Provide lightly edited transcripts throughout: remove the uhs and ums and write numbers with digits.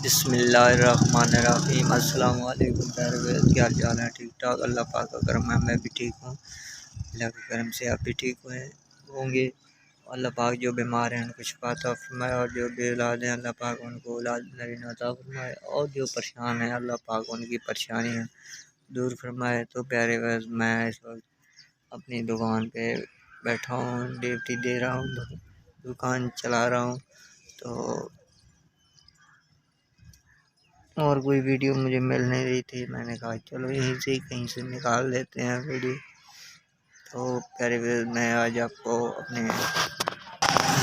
बिस्मिल्लाहिर्रहमानिर्रहीम। अस्सलाम वालेकुम प्यारे व्यूअर्स, क्या हाल चाल है? ठीक ठाक, अल्लाह पाक का करम है, मैं भी ठीक हूँ। अल्लाह के करम से आप भी ठीक होंगे। अल्लाह पाक जो बीमार हैं उनको शिफा अता फरमाए, और जो बेऔलाद हैं अल्लाह पाक उनको औलाद नरीन अता फरमाए, और जो परेशान हैं अल्लाह पाक उनकी परेशानियाँ दूर फरमाए। तो प्यारे व्यूअर्स, मैं इस वक्त अपनी दुकान पे बैठा हूँ, ड्यूटी दे रहा हूँ, दुकान चला रहा हूँ। तो और कोई वीडियो मुझे मिल नहीं रही थी, मैंने कहा चलो यहीं से कहीं से निकाल लेते हैं वीडियो। तो प्यारे व्यूअर्स, मैं आज आपको अपने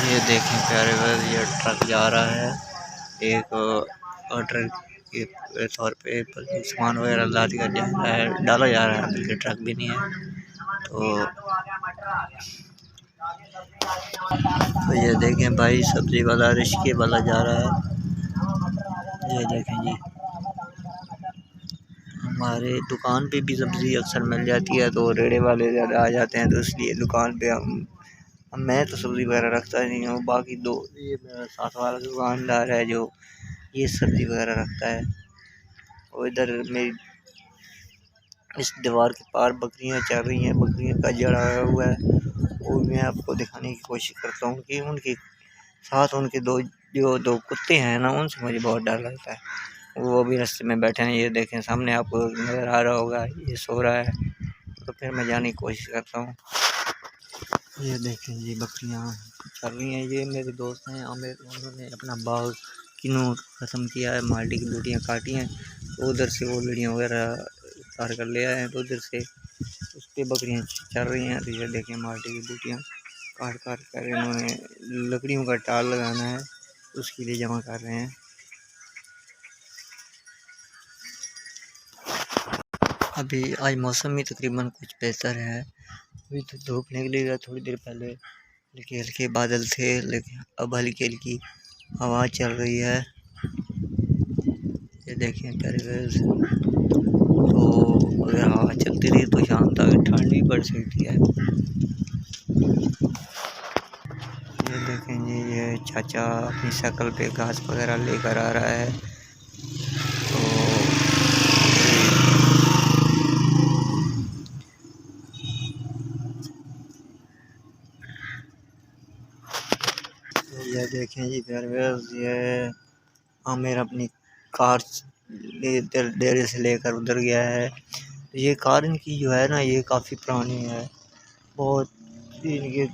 ये देखें प्यारे व्यूअर्स, ये ट्रक जा रहा है, एक ऑर्डर के तौर पे सामान वगैरह डाला जा रहा है, बल्कि ट्रक भी नहीं है। तो ये देखें भाई, सब्जी वाला रिश्के वाला जा रहा है। ये देखें जी, हमारे दुकान पे भी सब्ज़ी अक्सर मिल जाती है, तो रेड़े वाले ज़्यादा आ जाते हैं, तो इसलिए दुकान पे मैं तो सब्ज़ी वगैरह रखता नहीं हूँ। बाकी दो ये मेरा साथ वाला दुकानदार है जो ये सब्ज़ी वगैरह रखता है। और इधर मेरी इस दीवार के पार बकरियां चल रही हैं, बकरियों का जड़ा हुआ है, और मैं आपको दिखाने की कोशिश करता हूँ कि उनके साथ उनके दो कुत्ते हैं ना, उनसे मुझे बहुत डर लगता है। वो भी रास्ते में बैठे हैं, ये देखें सामने आपको नज़र आ रहा होगा, ये सो रहा है। तो फिर मैं जाने की कोशिश करता हूँ। ये देखें जी, बकरियाँ चल रही हैं। ये मेरे दोस्त हैं आमिर, उन्होंने अपना बाग किन्नू ख़त्म किया है, माल्टी की लुटियाँ काटी हैं, तो उधर से वो लड़ियाँ वगैरह उतार कर ले आए हैं, तो उधर से उस पर बकरियाँ चल रही हैं। तो ये देखें माल्टी की लुटियाँ काट काट कर इन्होंने लकड़ियों का टाल लगाना है, उसके लिए जमा कर रहे हैं। अभी आज मौसम भी तकरीबन कुछ बेहतर है, अभी तो धूप निकलेगा थोड़ी देर पहले, हल्के हल्के बादल थे, लेकिन अब हल्की हल्की हवा चल रही है। ये देखें प्यारे व्यूअर्स, तो अगर हवा चलती रही तो शाम तक ठंड भी बढ़ सकती है। ये देखें जी, ये चाचा अपनी साइकिल पे घास वगैरह लेकर आ रहा है। तो ये देखें जी प्यारे व्यूअर्स, ये आमिर अपनी कार डेरे से लेकर उधर गया है। ये कार इनकी जो है ना, ये काफ़ी पुरानी है, बहुत इनके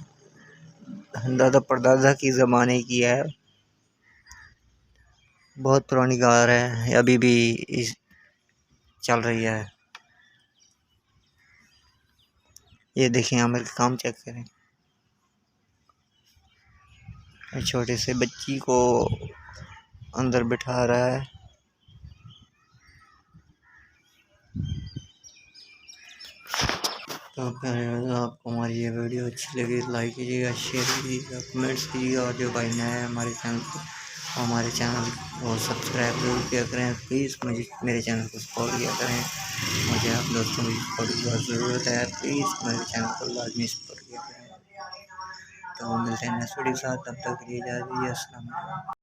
दादा परदादा की ज़माने की है, बहुत पुरानी कार है, अभी भी चल रही है। ये देखें आमिर का काम चेक करें, छोटे से बच्ची को अंदर बिठा रहा है। तो आपको हमारी ये वीडियो अच्छी लगी लाइक कीजिएगा, शेयर कीजिएगा, कमेंट्स कीजिएगा, और जो भाई नया है हमारे चैनल को सब्सक्राइब जरूर किया करें। प्लीज़ मुझे मेरे चैनल को सपोर्ट किया करें, मुझे आप दोस्तों की सपोर्ट की बहुत ज़रूरत है। प्लीज़ मेरे चैनल को लाजमी सपोर्ट किया करें। तो मिलते हैं नेक्स्ट वीडियो के साथ, तब तक के लिए इजाज़त दीजिए। अस्सलाम वालेकुम।